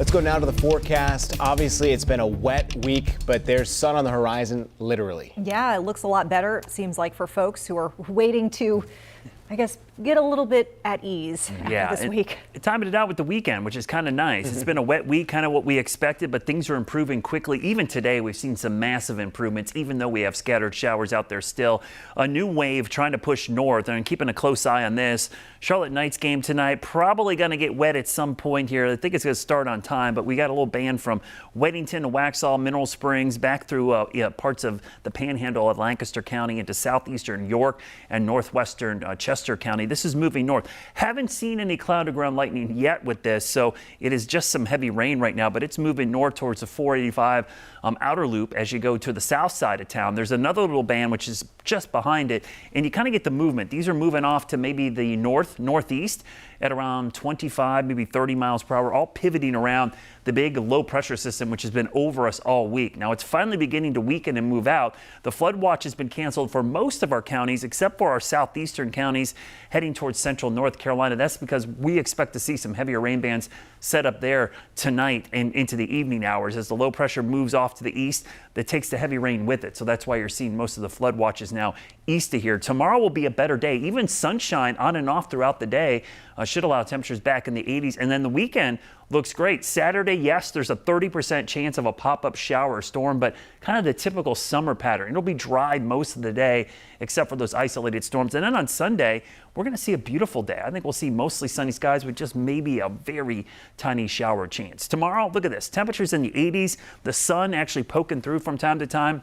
Let's go now to the forecast. Obviously, it's been a wet week, but there's sun on the horizon, literally. Yeah, it looks a lot better, it seems like, for folks who are waiting to, I guess, get a little bit at ease after this week. Timing it out with the weekend, which is kind of nice. It's been a wet week, kind of what we expected, but things are improving quickly. Even today, we've seen some massive improvements, even though we have scattered showers out there still. A new wave trying to push north, and keeping a close eye on this. Charlotte Knights game tonight, probably going to get wet at some point here. I think it's going to start on time, but we got a little band from Weddington to Waxhaw, Mineral Springs, back through parts of the Panhandle of Lancaster County into southeastern York and northwestern Chester County. This is moving north. Haven't seen any cloud to ground lightning yet with this, so it is just some heavy rain right now, but it's moving north towards the 485 outer loop as you go to the south side of town. There's another little band which is just behind it, and you kind of get the movement. These are moving off to maybe the northeast at around 25, maybe 30 miles per hour, all pivoting around the big low pressure system, which has been over us all week. Now it's finally beginning to weaken and move out. The flood watch has been canceled for most of our counties, except for our southeastern counties heading towards central North Carolina. That's because we expect to see some heavier rain bands set up there tonight and into the evening hours as the low pressure moves off to the east. That takes the heavy rain with it. So that's why you're seeing most of the flood watches now east of here. Tomorrow will be a better day. Even sunshine on and off throughout the day should allow temperatures back in the 80s. And then the weekend looks great. Saturday, yes, there's a 30% chance of a pop-up shower or storm, but kind of the typical summer pattern. It'll be dry most of the day, except for those isolated storms. And then on Sunday, we're going to see a beautiful day. I think we'll see mostly sunny skies with just maybe a very tiny shower chance. Tomorrow, look at this. Temperatures in the 80s. The sun actually poking through from time to time.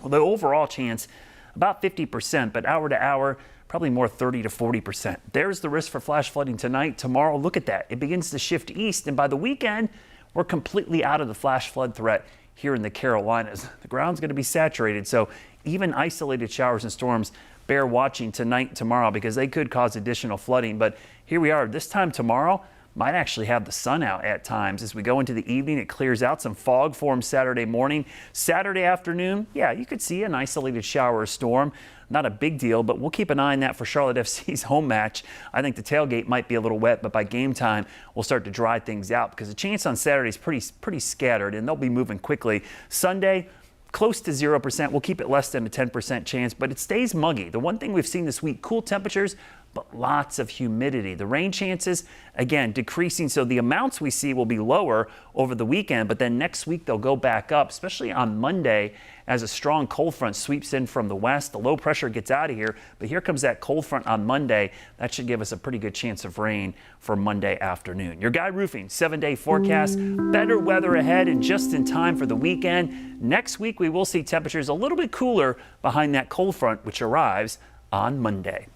Well, the overall chance, about 50%, but hour to hour, probably more 30 to 40%. There's the risk for flash flooding tonight. Tomorrow, look at that. It begins to shift east, and by the weekend, we're completely out of the flash flood threat here in the Carolinas. The ground's going to be saturated, so even isolated showers and storms bear watching tonight and tomorrow because they could cause additional flooding. But here we are. This time tomorrow might actually have the sun out at times. As we go into the evening, it clears out. Some fog forms Saturday morning. Saturday afternoon, yeah, you could see an isolated shower or storm. Not a big deal, but we'll keep an eye on that for Charlotte FC's home match. I think the tailgate might be a little wet, but by game time, we'll start to dry things out because the chance on Saturday is pretty scattered, and they'll be moving quickly. Sunday, close to 0%. We'll keep it less than a 10% chance, but it stays muggy. The one thing we've seen this week, cool temperatures, but lots of humidity. The rain chances, again, decreasing, so the amounts we see will be lower over the weekend, but then next week they'll go back up, especially on Monday as a strong cold front sweeps in from the west. The low pressure gets out of here, but here comes that cold front on Monday. That should give us a pretty good chance of rain for Monday afternoon. Your Guy Roofing 7-day forecast. Better weather ahead and just in time for the weekend. Next week we will see temperatures a little bit cooler behind that cold front, which arrives on Monday.